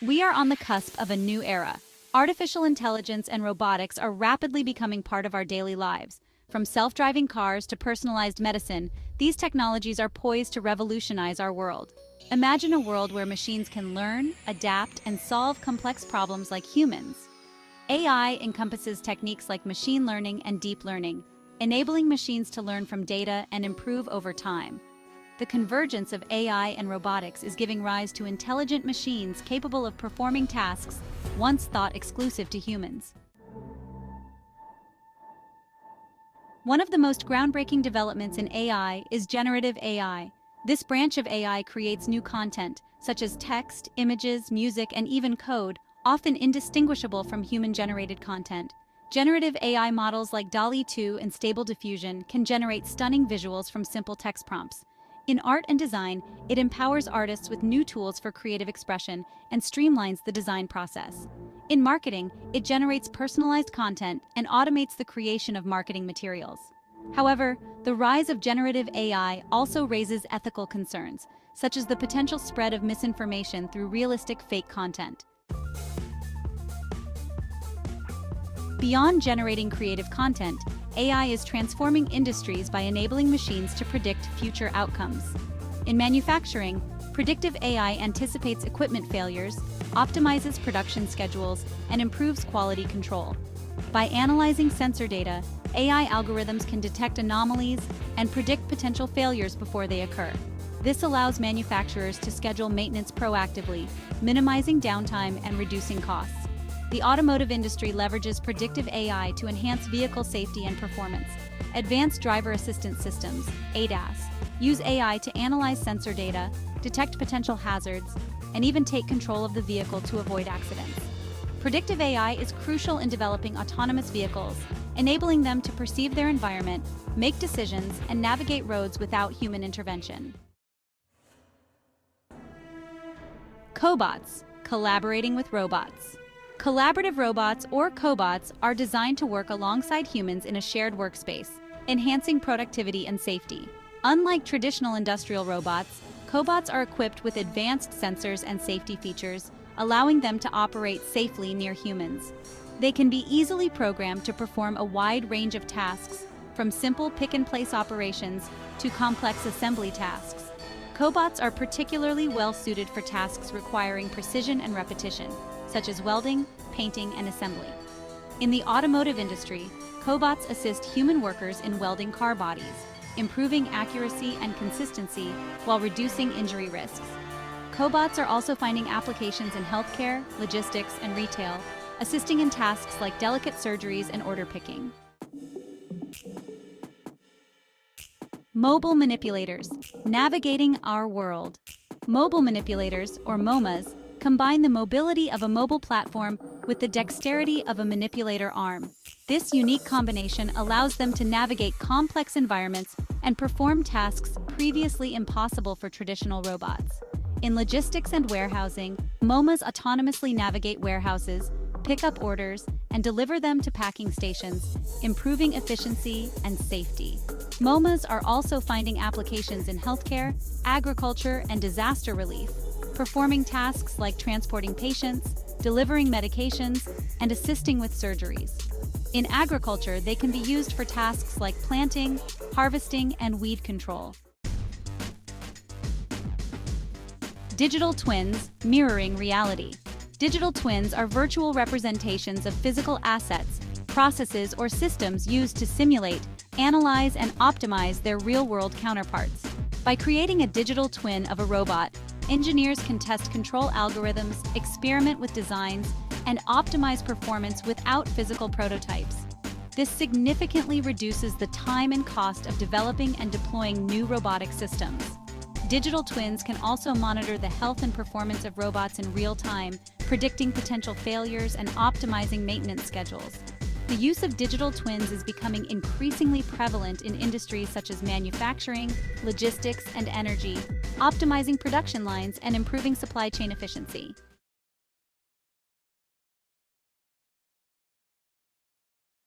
We are on the cusp of a new era. Artificial intelligence and robotics are rapidly becoming part of our daily lives. From self-driving cars to personalized medicine, these technologies are poised to revolutionize our world. Imagine a world where machines can learn, adapt, and solve complex problems like humans. AI encompasses techniques like machine learning and deep learning, enabling machines to learn from data and improve over time. The convergence of AI and robotics is giving rise to intelligent machines capable of performing tasks once thought exclusive to humans. One of the most groundbreaking developments in AI is generative AI. This branch of AI creates new content, such as text, images, music, and even code, often indistinguishable from human-generated content. Generative AI models like DALL-E 2 and Stable Diffusion can generate stunning visuals from simple text prompts. In art and design, it empowers artists with new tools for creative expression and streamlines the design process. In marketing, it generates personalized content and automates the creation of marketing materials. However, the rise of generative AI also raises ethical concerns, such as the potential spread of misinformation through realistic fake content. Beyond generating creative content, AI is transforming industries by enabling machines to predict future outcomes. In manufacturing, predictive AI anticipates equipment failures, optimizes production schedules, and improves quality control. By analyzing sensor data, AI algorithms can detect anomalies and predict potential failures before they occur. This allows manufacturers to schedule maintenance proactively, minimizing downtime and reducing costs. The automotive industry leverages predictive AI to enhance vehicle safety and performance. Advanced driver assistance systems, ADAS, use AI to analyze sensor data, detect potential hazards, and even take control of the vehicle to avoid accidents. Predictive AI is crucial in developing autonomous vehicles, enabling them to perceive their environment, make decisions, and navigate roads without human intervention. Cobots, collaborating with robots. Collaborative robots, or cobots, are designed to work alongside humans in a shared workspace, enhancing productivity and safety. Unlike traditional industrial robots, cobots are equipped with advanced sensors and safety features, allowing them to operate safely near humans. They can be easily programmed to perform a wide range of tasks, from simple pick-and-place operations to complex assembly tasks. Cobots are particularly well-suited for tasks requiring precision and repetition, such as welding, painting, and assembly. In the automotive industry, cobots assist human workers in welding car bodies, improving accuracy and consistency while reducing injury risks. Cobots are also finding applications in healthcare, logistics, and retail, assisting in tasks like delicate surgeries and order picking. Mobile manipulators, navigating our world. Mobile manipulators, or MOMAs, combine the mobility of a mobile platform with the dexterity of a manipulator arm. This unique combination allows them to navigate complex environments and perform tasks previously impossible for traditional robots. In logistics and warehousing, MOMAs autonomously navigate warehouses, pick up orders, and deliver them to packing stations, improving efficiency and safety. MOMAs are also finding applications in healthcare, agriculture, and disaster relief, performing tasks like transporting patients, delivering medications, and assisting with surgeries. In agriculture, they can be used for tasks like planting, harvesting, and weed control. Digital twins, mirroring reality. Digital twins are virtual representations of physical assets, processes, or systems used to simulate, analyze, and optimize their real-world counterparts. By creating a digital twin of a robot, engineers can test control algorithms, experiment with designs, and optimize performance without physical prototypes. This significantly reduces the time and cost of developing and deploying new robotic systems. Digital twins can also monitor the health and performance of robots in real time, predicting potential failures and optimizing maintenance schedules. The use of digital twins is becoming increasingly prevalent in industries such as manufacturing, logistics, and energy, optimizing production lines and improving supply chain efficiency.